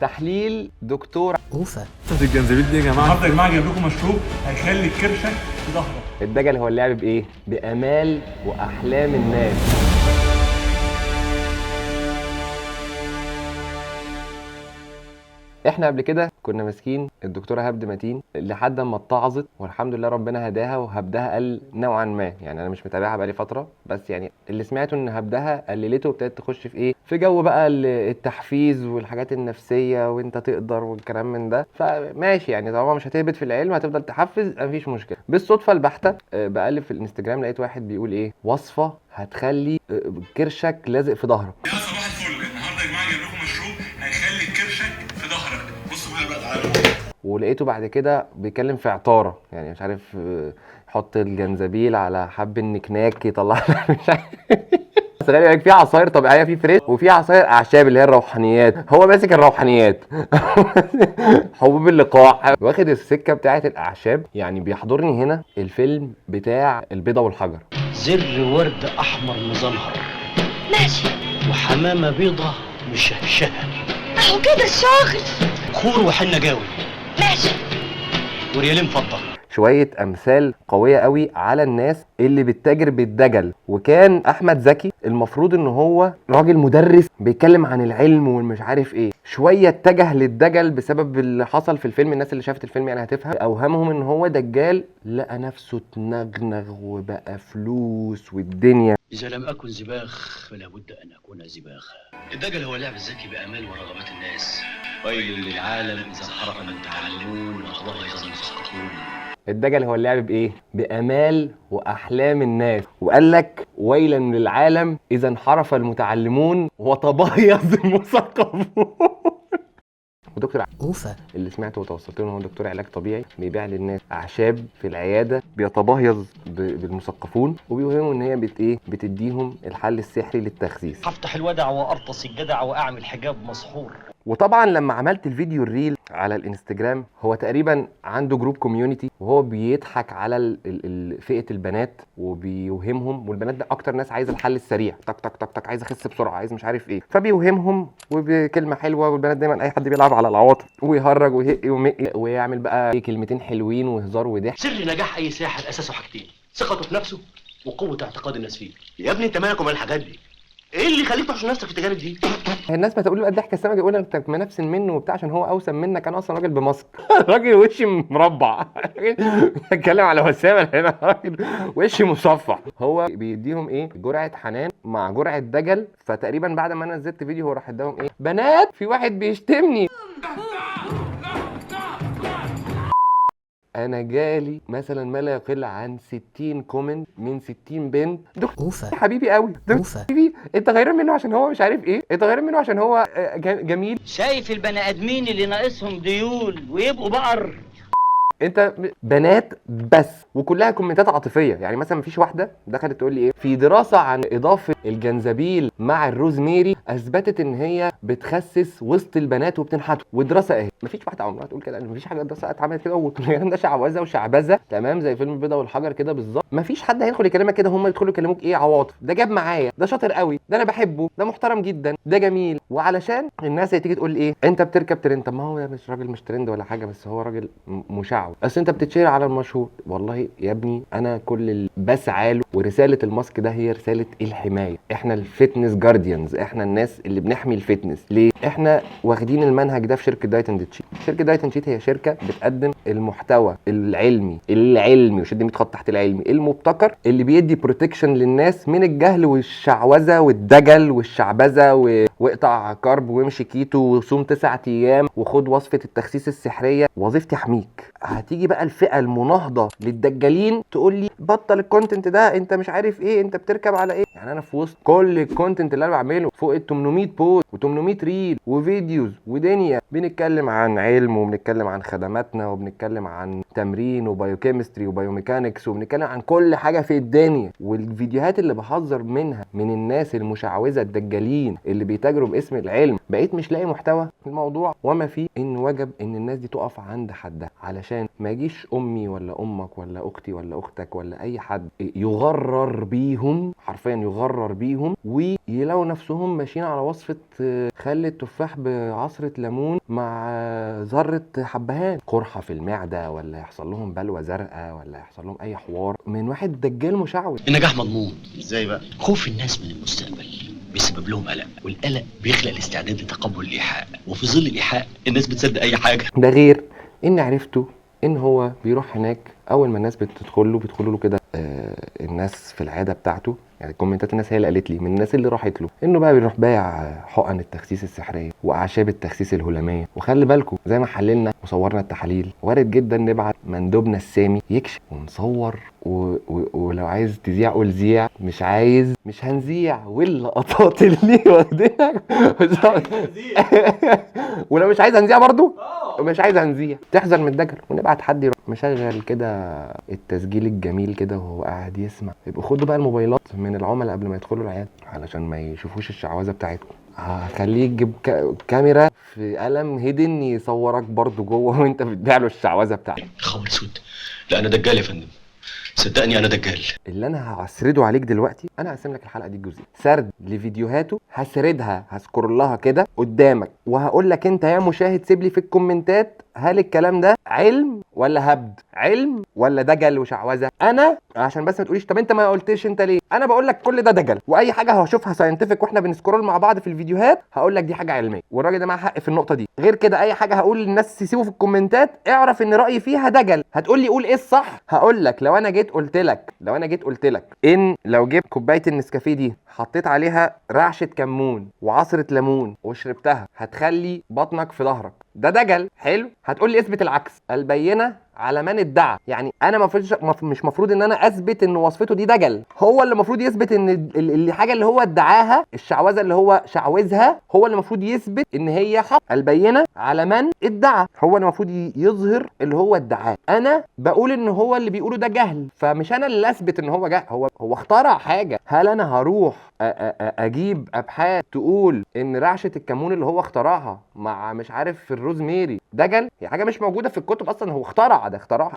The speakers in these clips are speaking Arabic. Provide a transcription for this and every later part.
تحليل دكتور اوفا. الجنزبيل دي يا جماعه النهارده يا جماعه جايب لكم مشروب هيخلي الكرشه في ظهرك. الدجل هو اللعب بايه؟ بامال واحلام الناس. احنا قبل كده كنا ماسكين الدكتوره هبد متين لحد ما اتعظت، والحمد لله ربنا هداها وهبدها قل نوعا ما. يعني انا مش متابعها بقالي فتره، بس يعني اللي سمعته ان هبدها قللته وابتدت تخش في ايه، في جو بقى التحفيز والحاجات النفسيه وانت تقدر والكلام من ده. فماشي يعني طالما مش هتهبط في العلم هتفضل تحفز، مفيش مشكله. بالصدفه البحته بقلب في الانستجرام لقيت واحد بيقول ايه، وصفه هتخلي كرشك لازق في ظهرك. يا صباح الفل، النهارده يا جماعه جايب لكم مشروب هيخلي كرشك في ظهرك. بصوا معايا بقى، تعالوا. ولقيته بعد كده بيتكلم في عطاره، يعني مش عارف يحط الجنزبيل على حب النكناك يطلع مش عارف. بس خلي بالك في عصاير طبيعيه في فريش، وفي عصاير اعشاب اللي هي الروحانيات. هو ماسك الروحانيات. حبوب اللقاح، واخد السكه بتاعه الاعشاب. يعني بيحضرني هنا الفيلم بتاع البيضه والحجر. زر ورد احمر مزنهر ماشي، وحمامه بيضه مشهشهه، اهو كده الشغل. خور وحنه جاوي ماشي، وريالين فضه. شويه امثال قويه قوي على الناس اللي بتتاجر بالدجل. وكان احمد زكي المفروض ان هو راجل مدرس بيتكلم عن العلم والمش عارف ايه، شويه اتجه للدجل بسبب اللي حصل في الفيلم. الناس اللي شافت الفيلم يعني هتفهم. اوهمهم ان هو دجال، لقى نفسه اتنغنغ وبقى فلوس والدنيا. اذا لم اكن زباخ فلا بد ان اكون زباخ. الدجل هو لعب الذكي بامال ورغبات الناس. ويل للعالم اذا انحرف المتعلمون وتضيع المثقفون. الدجل هو اللعب بايه؟ بامال واحلام الناس. وقال لك ويلا للعالم اذا انحرف المتعلمون وتبيض المثقفون. ودكتور اوفا. اللي سمعته وتوصلت له ان هو دكتور علاج طبيعي بيبيع للناس اعشاب في العياده، بيتباهظ بالمثقفون وبيوهموا ان هي بتديهم الحل السحري للتخسيس. هفتح الودع وارطس الجدع واعمل حجاب مسحور. وطبعا لما عملت الفيديو الريل على الانستجرام، هو تقريبا عنده جروب كوميونيتي وهو بيضحك على فئه البنات وبيوهمهم. والبنات ده اكتر ناس عايزه الحل السريع، تك تك تك تك، عايز اخس بسرعه، عايز مش عارف ايه. فبيوهمهم وبكلمه حلوه. والبنات دايما اي حد بيلعب على العواطف ويهرج ويهق ومقي ويعمل بقى كلمتين حلوين وهزار وضحك. سر نجاح اي ساحر اساسه حاجتين: ثقته في نفسه وقوه اعتقاد الناس فيه. يا ابني انت مالك ومال الحاجات دي؟ ايه اللي يخليك تحشر نفسك في التجارب دي؟ الناس ما تقول بقى الضحكه السمكه، يقول انت منافس منه وبتاع عشان هو اوسم منك. انا اصلا راجل بماسك. راجل وشي مربع. بتكلم على وسامه هنا، راجل وشي مصفح. هو بيديهم ايه، جرعه حنان مع جرعه دجل. فتقريبا بعد ما انا نزلت فيديو هو راح اداهم ايه، بنات في واحد بيشتمني. انا جالي مثلا ما لا يقل عن 60 كومنت من 60 بنت. اوفا. حبيبي قوي اوفا. حبيبي، انت غيران منه عشان هو مش عارف ايه، انت غيران منه عشان هو جميل. شايف البني ادمين اللي ناقصهم ديول ويبقوا بقر. انت بنات بس، وكلها كومنتات عاطفيه. يعني مثلا مفيش واحده دخلت تقول لي ايه، في دراسه عن اضافه الجنزبيل مع الروزميري اثبتت ان هي بتخسس وسط البنات وبتنحتهم. والدراسه اهي. مفيش واحده عمرها تقول كده، مفيش حاجه دراسه اتعملت كده والكلام ده شعوذه وشعبذه، تمام، زي فيلم البيضه والحجر كده بالظبط. مفيش حد هيدخل يكلمك كده. هم يدخلوا يكلموك ايه، عواطف. ده جاب معايا، ده شاطر قوي، ده انا بحبه، ده محترم جدا، ده جميل. وعلشان الناس تيجي تقول ايه، انت بتركب ترند. طب ما هو مش راجل مش ترند ولا حاجه، بس هو راجل مشعوذ. اصل انت بتتشير على المشهور. والله يا ابني انا كل اللي بسعى له، ورساله الماسك ده هي رساله الحمايه. احنا الفتنس جارديانز، احنا الناس اللي بنحمي الفتنس. ليه؟ احنا واخدين المنهج ده في شركه دايت اند تشيت. شركه دايت اند تشيت هي شركه بتقدم المحتوى العلمي وشد 100 خط تحت العلمي المبتكر، اللي بيدي بروتكشن للناس من الجهل والشعوذه والدجل والشعبذه واقطع كارب وامشي كيتو وصوم 9 ايام وخد وصفه التخسيس السحريه. وظيفتي احميك. هتيجي بقى الفئه المناهضه للدجالين تقول لي بطل الكونتنت ده، انت مش عارف ايه، انت بتركب على ايه. يعني انا في وسط كل الكونتنت اللي انا بعمله فوق ال 800 بوست و800 ريل وفيديوز ودنيا، بنتكلم عن علم وبنتكلم عن خدماتنا وبنتكلم عن تمرين وبايوكيمستري وبايوميكانكس وبنتكلم عن كل حاجه في الدنيا. والفيديوهات اللي بحذر منها من الناس المشعوذه الدجالين اللي بيتاجروا باسم العلم، بقيت مش لاقي محتوى في الموضوع، وما فيه ان وجب ان الناس دي تقف عند حدها، علشان ما يجيش امي ولا امك ولا اختي ولا اختك ولا اي حد يغرر بيهم، حرفيا يغرر بيهم، ويلاقوا نفسهم ماشيين على وصفه خل التفاح بعصره ليمون مع ذره حبهان، قرحه في المعده، ولا يحصل لهم بلوه زرقاء، ولا يحصل لهم اي حوار من واحد دجال مشعوذ. النجاح مضمون. ازاي بقى؟ خوف الناس من المستقبل بيسبب لهم قلق، والقلق بيخلق الاستعداد لتقبل الايحاء، وفي ظل الايحاء الناس بتصدق اي حاجه. ده غير ان عرفته ان هو بيروح هناك، اول ما الناس بيدخلوا له كده الناس في العاده بتاعته، يعني كومنتات الناس هي اللي قالت لي من الناس اللي راحت له، انه بقى بيروح بايع حقن التخسيس السحريه واعشاب التخسيس الهلاميه. وخلي بالكم زي ما حللنا وصورنا التحاليل، وارد جدا نبعت مندوبنا السامي يكشف ونصور ولو عايز تذيع قول ذيع، مش عايز مش هنذيع، واللقطات اللي واخدينها ولو مش عايز هنذيع برضو، مش عايز هنذيع. تحذر من الدجل، ونبعت حد يروح مشغل كده التسجيل الجميل كده وهو قاعد يسمع. يبقوا خدوا بقى الموبايلات من العملاء قبل ما يدخلوا العياده علشان ما يشوفوش الشعوذه بتاعتكم. هخليه يجيب كاميرا في قلم هيدن يصورك برضو جوه وانت بتبيع له الشعوذه بتاعتك. خبر اسود. لا انا دجال يا فندم، صدقني انا دجال. اللي انا هسرده عليك دلوقتي، انا هقسم لك الحلقه دي جزئين، سرد لفيديوهاته هسردها، هسكر لها كده قدامك، وهقول لك انت يا مشاهد سيب لي في الكومنتات هل الكلام ده علم ولا هبد، علم ولا دجل وشعوذه. انا عشان بس ما تقوليش طب انت ما قلتش انت ليه، انا بقول لك كل ده دجل، واي حاجه هشوفها ساينتفك واحنا بنسكرول مع بعض في الفيديوهات هقول لك دي حاجه علميه، والراجل ده معاه حق في النقطه دي. غير كده اي حاجه هقول للناس تسيبه في الكومنتات اعرف ان رايي فيها دجل. هتقول لي قول ايه الصح، هقول لك لو انا جيت قلت لك ان لو جبت كوبايه النسكافيه دي حطيت عليها رعشه كمون وعصره ليمون وشربتها هتخلي بطنك في ظهرك، ده دجل. حلو، هتقول لي اثبت العكس، البينه على من ادعى. يعني انا مش مفروض ان انا اثبت ان وصفته دي دجل، هو اللي المفروض يثبت ان الحاجه اللي هو ادعاها، الشعوذه اللي هو شعوذها، هو اللي المفروض يثبت ان هي حق. البينه على من ادعى، هو اللي المفروض يظهر اللي هو ادعاه. انا بقول ان هو اللي بيقوله ده جهل، فمش انا اللي اثبت ان هو جهل، هو اخترع حاجه. هل انا هروح اجيب ابحاث تقول ان رعشه الكمون اللي هو اخترعها مع مش عارف في الروزميري دجل؟ هي حاجه مش موجوده في الكتب اصلا، هو اخترعها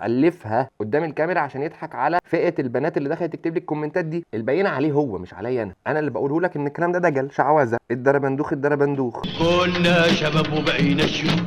الفها قدام الكاميرا عشان يضحك على فئه البنات اللي دخلت تكتب لي الكومنتات دي. البينه عليه هو مش عليا انا اللي بقوله لك ان الكلام ده دجل شعوذه. الدربندوخ كنا شباب وبقينا شيوخ.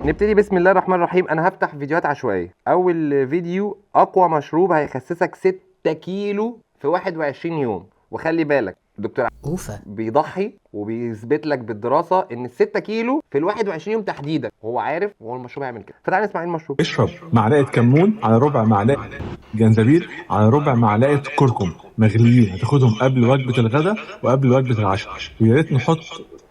نبتدي بسم الله الرحمن الرحيم. انا هفتح فيديوهات عشوائيه. اول فيديو، اقوى مشروب هيخسسك 6 كيلو في 21 يوم. وخلي بالك دكتور اوفا بيضحي وبيثبت لك بالدراسه ان ال6 كيلو في ال21 يوم تحديدا، وهو عارف وهو المشروب هيعمل كده. فتعالى نسمع ايه المشروب. اشرب معلقه كمون على ربع معلقه جنزبيل على ربع معلقه كركم مغليين، هتاخدهم قبل وجبه الغداء وقبل وجبه العشاء. ويا ريت نحط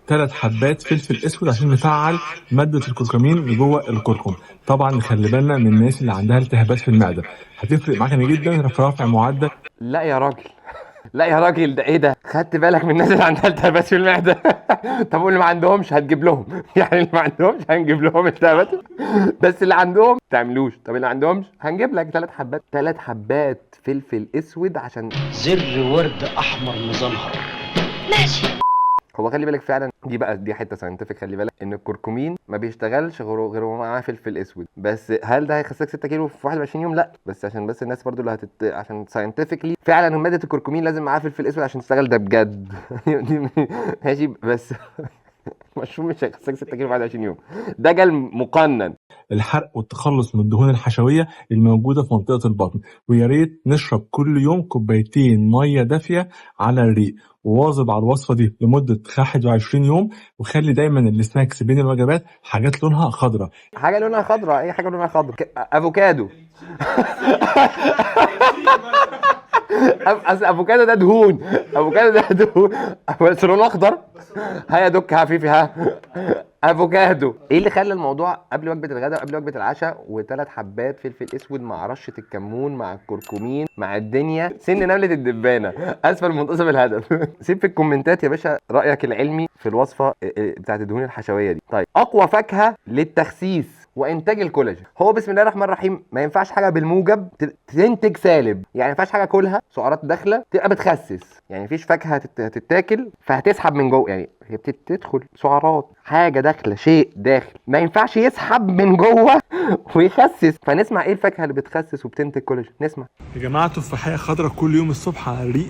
3 حبات فلفل اسود عشان نفعل ماده الكركمين اللي جوه الكركم. طبعا نخلي بالنا من الناس اللي عندها التهابات في المعده، هتفرق معاك جدا في رفع معدل. لا يا راجل لا يا راجل، ده ايه ده؟ خدت بالك من الناس اللي عندها التهابات في المعده؟ طب واللي ما عندهمش هتجيب لهم؟ يعني اللي ما عندهمش هنجيب لهم التهابات، بس اللي عندهم تعملوش. طب اللي عندهمش هنجيب لك 3 حبات فلفل اسود عشان زر ورد احمر مزنهر. ماشي. هو خلي بالك فعلا دي حته ساينتفك. خلي بالك ان الكركمين ما بيشتغلش غير معاه فلفل اسود. بس هل ده هيخسسك 6 كيلو في 21 يوم؟ لا، بس عشان بس الناس برضو اللي عشان ساينتفكلي فعلا ماده الكركمين لازم معاه فلفل اسود عشان تشتغل، ده بجد. ماشي، بس مشروب مش هيخسسك 6 كيلو في 21 يوم، دجل مقنن. الحرق والتخلص من الدهون الحشويه الموجوده في منطقه البطن. ويا ريت نشرب كل يوم كوبايتين ميه دافيه على الريق، وواظب على الوصفه دي لمده 21 يوم. وخلي دايما السناكس بين الوجبات حاجات لونها خضراء. حاجه لونها خضراء، اي حاجه لونها خضراء. افوكادو. اصل افوكادو ده دهون، بس لونه اخضر. هيا دك حفيفي ها. افوكادو. ايه اللي خلى الموضوع قبل وجبه الغداء وقبل وجبه العشاء و3 حبات فلفل اسود مع رشه الكمون مع الكركمين مع الدنيا سن نمله الدبانه اسفل منتصف الهدف؟ سيب في الكومنتات يا باشا رايك العلمي في الوصفه بتاعت الدهون الحشويه دي. طيب، اقوى فاكهه للتخسيس وانتاج الكولاجين. هو بسم الله الرحمن الرحيم ما ينفعش حاجه بالموجب تنتج سالب، يعني ما ينفعش حاجه كلها سعرات داخله تبقى بتخسس، يعني مفيش فاكهه هتتاكل فهتسحب من جوه، يعني هي بتدخل سعرات، حاجه داخله، شيء داخل ما ينفعش يسحب من جوه ويخسس. فنسمع ايه الفاكهه اللي بتخسس وبتنتج كولاجين؟ نسمع. يا جماعه تفاحيه خضراء كل يوم الصبح على الريق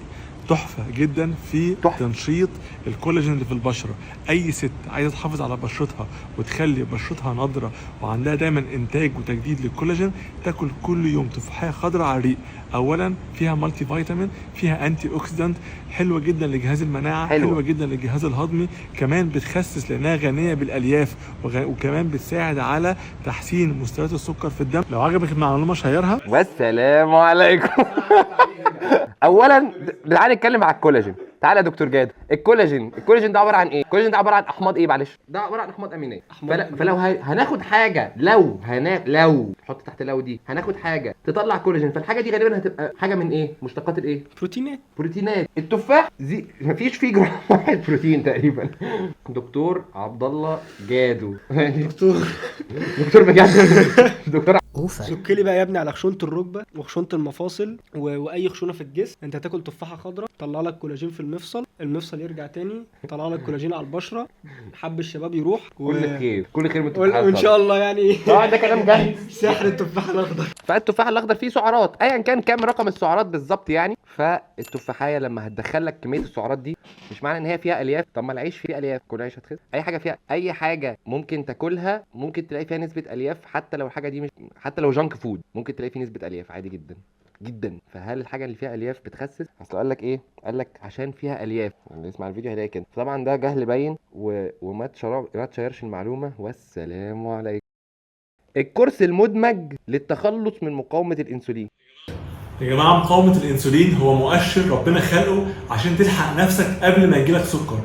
تحفه جدا في تنشيط الكولاجين اللي في البشره. اي ست عايزه تحافظ على بشرتها وتخلي بشرتها نضره وعندها دايما انتاج وتجديد للكولاجين تاكل كل يوم تفاحيه خضراء على الريق. اولا فيها مالتي فيتامين، فيها انتي اوكسيدانت، حلوه جدا لجهاز المناعه، حلوه جدا للجهاز الهضمي، كمان بتخسس لانها غنيه بالالياف، وكمان بتساعد على تحسين مستويات السكر في الدم. لو عجبك المعلومه شيرها. والسلام عليكم. اولا تعالى نتكلم على الكولاجين. تعالى يا دكتور جاد، الكولاجين ده عباره عن ايه؟ الكولاجين ده عباره عن احماض ايه؟ معلش، ده عباره عن احماض امينيه. فلو هناخد حاجه، لو حط تحت لو دي هناخد حاجه تطلع كولاجين، فالحاجه دي غالبا هتبقى حاجه من ايه؟ مشتقات الايه؟ بروتينات. التفاح مفيش فيه جرام واحد بروتين تقريبا. دكتور عبد الله جادو. دكتور بجد. دكتور سك لي بقى يا ابني على خشونه الركبه وخشونه المفاصل واي خشونه في الجسم. انت هتاكل تفاحه خضراء طلع لك كولاجين في المفصل يرجع تاني، طلع لك كولاجين على البشره، حب الشباب يروح كل خير من التفاحه وان شاء الله يعني. ده كلام جاهز. سحر التفاح الاخضر. فالتفاح الاخضر فيه سعرات ايا كان كام رقم السعرات بالظبط يعني. فالتفاحيه لما هتدخل لك كميه السعرات دي مش معنى ان هي فيها الياف. طب ما العيش فيه الياف، كل عيش هتخس. اي حاجه ممكن تاكلها ممكن تلاقي فيها نسبه الياف، حتى لو الحاجه دي مش، حتى لو جانك فود ممكن تلاقي فيه نسبه الياف عادي جدا جدا. فهل الحاجه اللي فيها الياف بتخسس؟ اصل قال لك ايه؟ قال لك عشان فيها الياف. اللي يسمع الفيديو هيلاقي كده. طبعا ده جهل باين وما تشيرش المعلومه. والسلام عليكم. الكورس المدمج للتخلص من مقاومه الانسولين. يا جماعه مقاومه الانسولين هو مؤشر ربنا خلقه عشان تلحق نفسك قبل ما يجيلك سكر.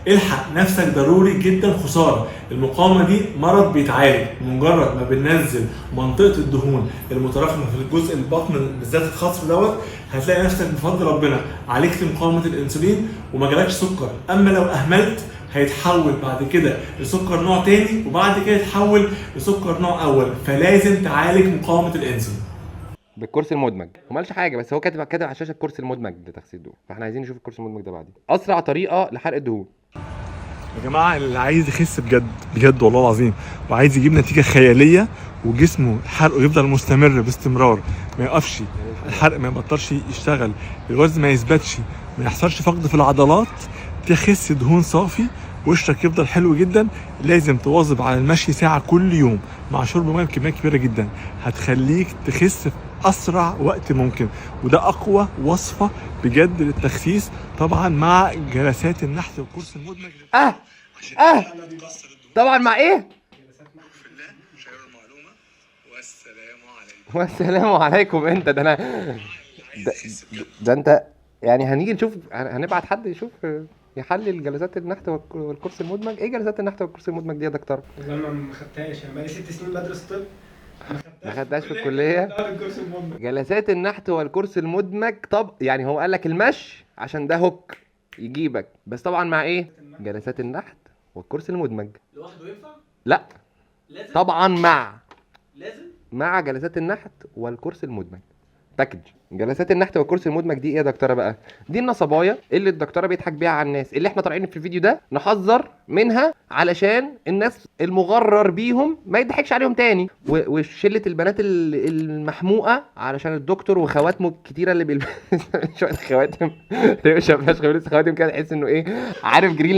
الحق نفسك ضروري جدا، خساره. المقاومه دي مرض بيتعالج مجرد ما بننزل منطقه الدهون المتراكمه في الجزء البطن بالذات الخصر دوت. هتلاقي نفسك بفضل ربنا عالجت مقاومه الانسولين وما جالكش سكر. اما لو اهملت هيتحول بعد كده لسكر نوع تاني، وبعد كده يتحول لسكر نوع اول. فلازم تعالج مقاومه الانسولين بالكورس المدمج. هو مالش حاجه، بس هو كاتب على الشاشه الكورس المدمج لتخسيس الدهون، فاحنا عايزين نشوف الكورس المدمج ده بعدين. اسرع طريقه لحرق الدهون. يا جماعه اللي عايز يخس بجد بجد والله العظيم وعايز يجيب نتيجه خياليه وجسمه حرقه يفضل مستمر باستمرار، ما يقفش الحرق، ما يبطلش يشتغل، الوزن ما يثبتش، ما يحصلش فقد في العضلات، تخس دهون صافي، وشك يفضل حلو جدا، لازم تواظب على المشي ساعه كل يوم مع شرب ميه بكميه كبيره جدا. هتخليك تخس في اسرع وقت ممكن، وده اقوى وصفه بجد للتخسيس، طبعا مع جلسات النحت والكورس المدمج. طبعا مع ايه؟ والسلام عليكم. انت ده انا ده انت يعني هنيجي نشوف، هنبعت حد يشوف يحلل جلسات النحت والكورس المدمج. ايه جلسات النحت والكورس المدمج دي يا دكتور؟ والله ما خدتهاش، انا بقالي 6 سنين بدرس طب ما خدتهاش في الكليه. جلسات النحت والكورس المدمج. طب يعني هو قال لك المشي عشان ده هوك يجيبك، بس طبعا مع ايه؟ جلسات النحت والكورس المدمج. لوحده ينفع؟ لا لازم؟ طبعا مع جلسات النحت والكورس المدمج باكج. جلسات النحت والكورس المدمج دي ايه يا دكتوره بقى؟ دي النصبايه اللي الدكتوره بيضحك بيها على الناس، اللي احنا طالعين في الفيديو ده نحذر منها علشان الناس المغرر بيهم ما يضحكش عليهم تاني، وشله البنات المحموقه علشان الدكتور وخواتمه الكتيره اللي بيلبس شويه خواتم روشه فشخ، بيلبس خواتم كده تحس انه ايه، عارف جرين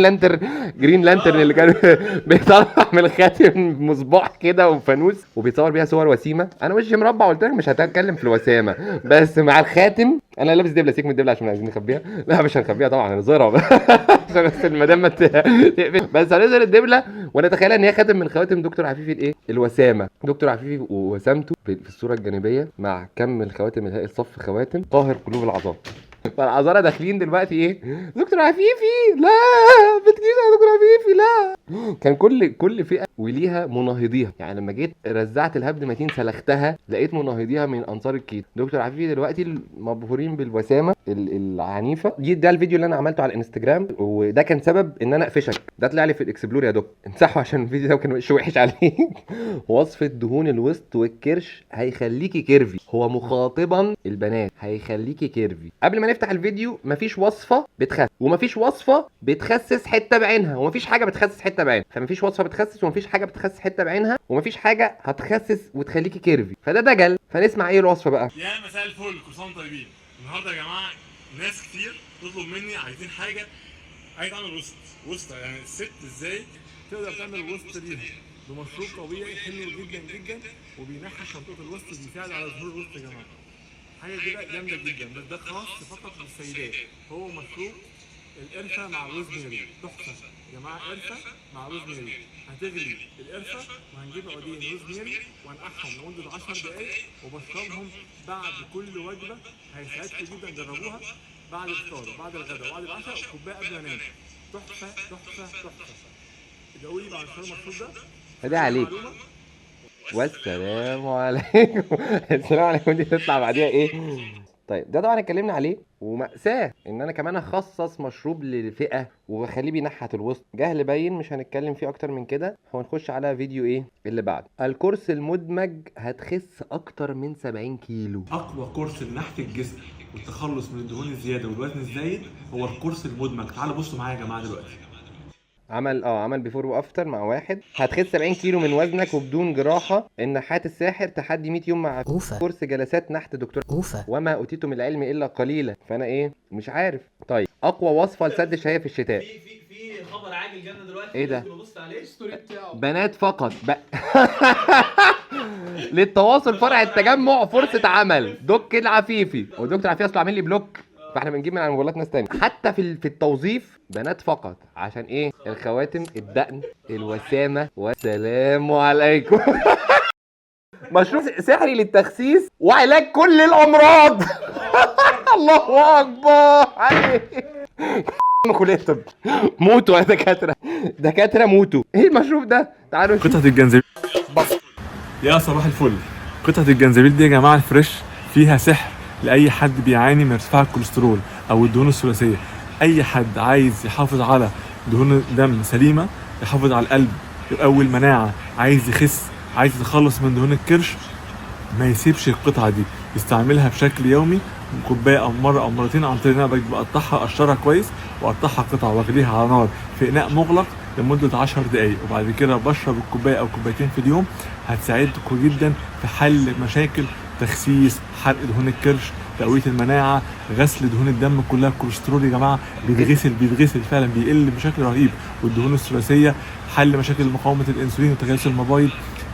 لانترن اللي كان بيطلع من الخاتم مصباح كده وفانوس وبيتصور بيها صور وسيمه. انا وشي مربع قلت لك مش هتكلم في الوسامه، بس مع الخاتم انا لابس دبله. سيك من الدبله عشان عايزين نخبيها. لا مش هنخبيها طبعا، هنظهرها عشان بس المدام ما تقفل، بس هنظهر الدبله ونتخيل ان هي خاتم من خواتم دكتور عفيفي الايه؟ الوسامه. دكتور عفيفي ووسامته في الصوره الجانبيه مع كم الخواتم الهائل، صف خواتم قاهر قلوب العظام. فالعذارى داخلين دلوقتي ايه؟ دكتور عفيفي لا ما تجيش يا دكتور عفيفي لا. كان كل فئه وليها مناهضيها، يعني لما جيت رزعت الهبد متين سلختها لقيت مناهضيها من انصار الكيد. دكتور عفيفي دلوقتي المبهورين بالوسامه العنيفه. ده الفيديو اللي انا عملته على الانستجرام، وده كان سبب ان انا اقفشك. ده طلع لي في الاكسبلور يا دكتور، امسحه عشان الفيديو ده كان وحش عليك. وصفه دهون الوسط والكرش هيخليكي كيرفي، هو مخاطبا البنات هيخليكي كيرفي. قبل ما نفتح الفيديو، مفيش وصفه بتخسس ومفيش وصفه بتخسس حته بعينها ومفيش حاجه بتخسس حته بعينها، فمفيش وصفه بتخسس ومفيش حاجه بتخسس حته بعينها ومفيش حاجه هتخسس وتخليكي كيرفي، فده دجل. فنسمع ايه الوصفه بقى. يا مساء الفل، كل سنه وانتم طيبين. النهارده يا جماعه ناس كتير تطلب مني عايزين حاجه، عايز اعمل وسطه يعني الست ازاي تقدر تعمل وسط ليها بمشروب طبيعي حلو جدا جدا وبينحش منطقه الوسط، بيساعد على ظهور الوسط يا جماعه. حاجه كده جامده جدا، بس ده خاص فقط للسيدات. هو مشروب القرفه مع الروزميري، تحفه يا جماعه. قرفه مع روزميري، هتغلي القرفه وهنجيب عودين روزميري ونقعهم لمده 10 دقائق وبشربهم بعد كل وجبه. هيساعدكم جدا، جربوها بعد الفطار وبعد الغداء وبعد العشاء وكوبايه قبل ما انام. تحفه تحفه تحفه. ادعوا لي بعد شرب المشروب ده. فده عليك. والسلام عليكم. السلام عليكم دي تطلع بعديها ايه؟ طيب ده طبعا اتكلمنا عليه، ومأساة ان انا كمان اخصص مشروب لفئة واخليه بينحت الوسط. جهل باين، مش هنتكلم فيه اكتر من كده. هنخش على فيديو ايه اللي بعد. الكورس المدمج هتخس اكتر من 70 كيلو. اقوى كورس لنحت الجسم والتخلص من الدهون الزياده والوزن الزايد هو الكورس المدمج. تعالوا بصوا معايا يا جماعه دلوقتي. عمل بيفور وافتر مع واحد. هتخس 70 كيلو من وزنك وبدون جراحه. النحات الساحر، تحدي 100 يوم مع كورس جلسات نحت دكتور وما اوتيتم من العلم الا قليلا. فانا ايه مش عارف. طيب اقوى وصفه لسد الشهيه في الشتاء. في خبر عاجل جالنا دلوقتي. ايه ده؟ بص عليه الستوري بتاعه. بنات فقط للتواصل فرع التجمع فرصه عمل دك العفيفي. ودكتور عفيفي اصلا عامل لي بلوك، فاحنا بنجيب من على موبايلات ناس تانية. حتى في التوظيف بنات فقط. عشان ايه؟ الخواتم، الدقن، الوسامه. والسلام عليكم. مشروب سحري للتخسيس وعلاج كل الامراض. الله اكبر عليك. كلية الطب موتوا يا دكاتره موتوا. ايه المشروب ده؟ تعالوا قطعه الجنزبيل. يا صباح الفل. قطعه الجنزبيل دي يا جماعه الفريش فيها سحر لاي حد بيعاني من ارتفاع الكوليسترول او الدهون الثلاثيه. اي حد عايز يحافظ على دهون دم سليمه، يحافظ على القلب، يقوي المناعه، عايز يخس، عايز يتخلص من دهون الكرش، ما يسيبش القطعه دي، يستعملها بشكل يومي كوبايه او مره او مرتين. عن طريق ان انا بقطعها، اقشرها كويس واقطعها قطع واغليها على نار في اناء مغلق لمده 10 دقائق، وبعد كده بشرب الكوبايه او كوبايتين في اليوم. هتساعدكم جدا في حل مشاكل تخسيس، حرق دهون الكرش، تقويه المناعه، غسل دهون الدم كلها. الكوليسترول يا جماعه بيتغسل فعلا، بيقل بشكل رهيب. والدهون الثلاثيه، حل مشاكل مقاومه الانسولين وتجلس المبايض.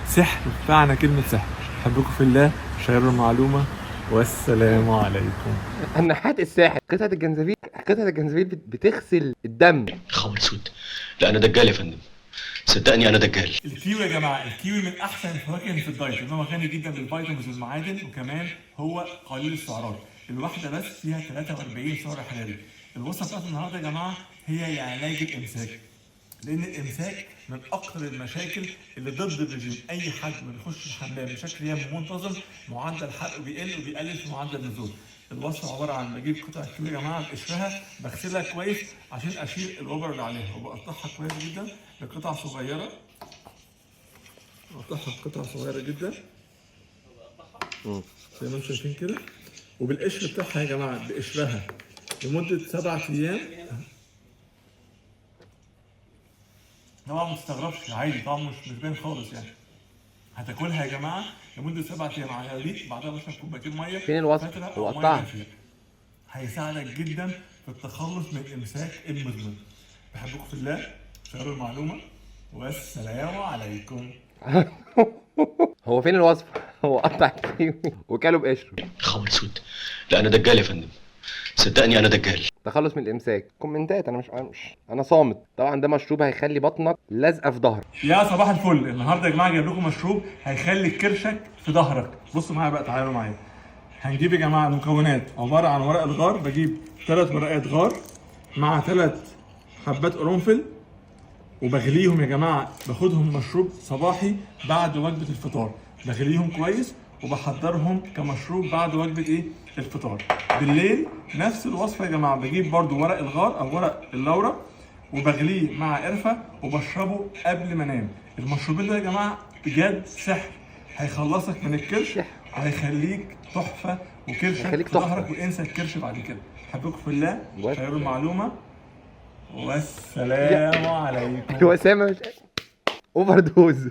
سحر بمعنى كلمه سحر. احبكم في الله، شيروا المعلومه، والسلام عليكم. النحات الساحر. قطعه الجنزبيل بتغسل الدم. خبر اسود. لا انا دجال يا فندم، صدقني انا دجال. الكيوي يا جماعه، الكيوي من احسن الفواكه اللي في الدايت، لانه غني جدا بالفيتامينز والمعادن، وكمان هو قليل السعرات. الواحده بس فيها 43 سعر حراري. الوصفه بتاعت النهارده يا جماعه هي لعلاج الامساك، لان الامساك من اكثر المشاكل اللي ضد الرجيم. اي حد ما بيخش الحمام بشكل يومي منتظم معدل حرقه بيقل وبيقلل في معدل النزول. الوصفه عباره عن بجيب قطعه كيوي يا جماعه، بقشرها، بغسلها كويس عشان اشيل الوبر اللي عليها، وبقطعها كويس جدا لقطع صغيره. بقطعها قطع صغيره جدا زي ما انتم شايفين كده. وبالقشر بتاعها يا جماعه، بقشرها لمده 7 ايام. طبعا ما تستغربش، عادي طبعا مش باين خالص يعني. هتاكلها يا جماعه لمده 7 ايام على ريق، بعدها بشرب كوبايتين ميه. فين الوصفه؟ هو قطعها. هيساعدك جدا في التخلص من الامساك المزمن. بحبكم في الله، شيروا المعلومه، والسلام عليكم. هو فين الوصفه؟ هو قطع كيوي وكاله بقشره. خبر اسود. لا انا دجال يا فندم، صدقني انا دجال. تخلص من الامساك. كومنتات. انا صامت. طبعا ده مشروب هيخلي بطنك لازقه في ظهرك. يا صباح الفل. النهارده يا جماعه جايب لكم مشروب هيخلي كرشك في ظهرك. بصوا معايا بقى، تعالوا معايا. هنجيب يا جماعه المكونات عباره عن ورق الغار. بجيب 3 ورقات غار مع 3 حبات قرنفل، وبغليهم يا جماعه. باخدهم مشروب صباحي بعد وجبه الفطار، بغليهم كويس وبحضرهم كمشروب بعد وجبه الفطار. بالليل نفس الوصفه يا جماعه، بجيب برضو ورق الغار او ورق اللورة وبغليه مع قرفه وبشربه قبل ما انام. المشروبين ده يا جماعه بجد سحر، هيخلصك من الكرش وهيخليك تحفه وكرشك هيخليك في تحفة. ظهرك وانسى الكرش بعد كده. حبكم في الله، خير المعلومه، والسلام عليكم. الوسامه مش اوفر دوز.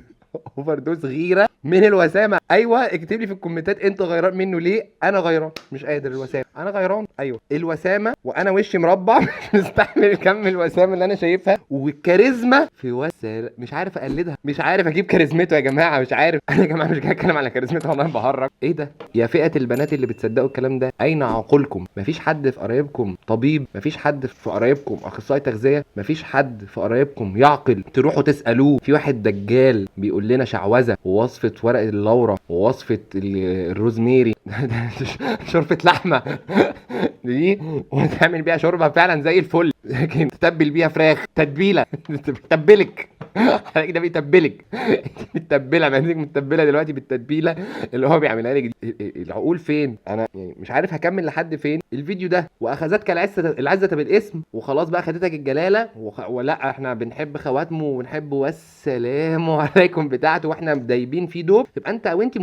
اوفر دوز غيره من الوسامه. ايوه اكتب لي في الكومنتات انت غيران منه ليه. انا غيران، مش قادر. الوسامه انا غيران. ايوه الوسامه وانا وشي مربع مش مستحمل كم الوسامه اللي انا شايفها. والكاريزما في مش عارف اقلدها، مش عارف اجيب كاريزمته يا جماعه، مش عارف. انا يا جماعه مش جاي اتكلم على كاريزمته والله بهرج. ايه ده يا فئه البنات اللي بتصدقوا الكلام ده؟ اين عقولكم؟ مفيش حد في قرايبكم طبيب؟ مفيش حد في قرايبكم اخصائي تغذيه؟ مفيش حد في قرايبكم يعقل تروحوا تسالوه؟ في واحد دجال بيقول لنا شعوذه ووصفه ورق اللورة ووصفه الروزميري شوربه لحمه دي وتعمل بيها شوربه فعلا زي الفل، لكن تتبل بيها فراخ تتبيله بتتبلك حضرتك ده بيتبلك متبله مالك متبله دلوقتي بالتتبيله اللي هو بيعملها لك دي. العقول فين؟ انا يعني مش عارف هكمل لحد فين الفيديو ده. واخذتك العزه بالاسم وخلاص بقى خدتك الجلاله ولا احنا بنحب خواتمه ونحب والسلام عليكم بتاعته واحنا دايبين فيه دوب. تبقى انت وانت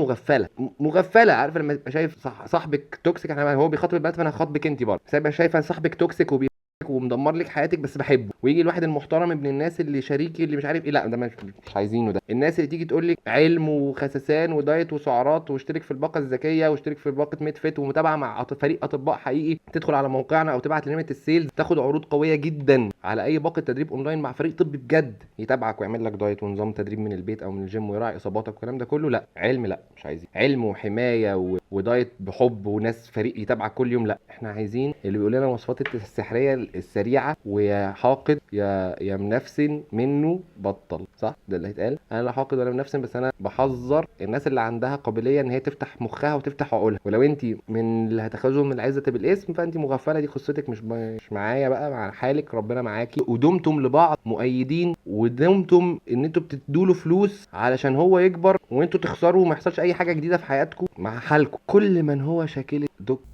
مغفله. عارف لما تبقى شايف صاحبك توكسيك، احنا هو بيخاطب البنات فانا هخاطبك انت برضه، بس شايفه صاحبك توكسيك ومدمر لك حياتك بس بحبه، ويجي الواحد المحترم ابن الناس اللي شريكي اللي مش عارف ايه، لا ده مش عايزينه. ده الناس اللي تيجي تقول لك علم وخسسان ودايت وسعرات واشترك في الباقه الذكيه واشترك في باقه ميد فيت ومتابعه مع فريق اطباء حقيقي، تدخل على موقعنا او تبعت لنمره السيلز تاخد عروض قويه جدا على اي باقه تدريب اونلاين مع فريق طبي بجد يتابعك ويعمل لك دايت ونظام تدريب من البيت او من الجيم ويراعي اصاباتك والكلام ده كله. لا علم، لا مش عايزين علم وحمايه ودايت بحب وناس فريق يتابعك كل يوم. لا احنا عايزين اللي بيقول لنا وصفات السحريه السريعه ويا حاقد يا منفسن منه بطل، صح؟ ده اللي هيتقال. انا لا حاقد ولا منفسن، بس انا بحذر الناس اللي عندها قابليه ان هي تفتح مخها وتفتح عقولها. ولو انت من اللي هتاخذهم من العزه بالاسم فانت مغفله، دي قصتك مش معايا بقى، مع حالك ربنا معاكي. ودمتم لبعض مؤيدين ودمتم ان انتوا بتدوا له فلوس علشان هو يكبر وانتوا تخسروا وما يحصلش اي حاجه جديده في حياتكم مع حالكم. كل من هو شاكل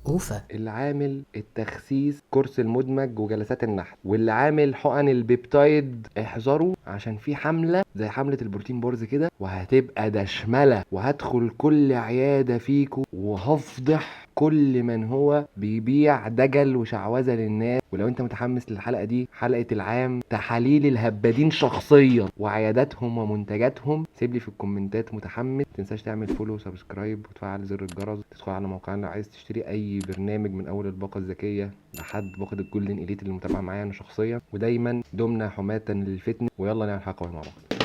اوفا اللي عامل التخسيس كورس المدمج وجلسات النحت واللي عامل حقن البيبتايد احذروا، عشان في حمله زي حمله البروتين بورز كده وهتبقى دشمله وهدخل كل عياده فيكم وهفضح كل من هو بيبيع دجل وشعوذه للناس. ولو انت متحمس للحلقه دي، حلقه العام تحاليل الهبادين شخصيا وعياداتهم ومنتجاتهم، سيب لي في الكومنتات متحمس. متنساش تعمل فولو وسبسكرايب وتفعل زر الجرس. تدخل على موقعنا لو عايز تشتري اي برنامج من اول الباقه الذكيه لحد باقه الجولدن اليت اللي متابعه معايا انا شخصيا. ودايما دمنا حماة للفتن، ويلا نعمل حلقه مع بعض.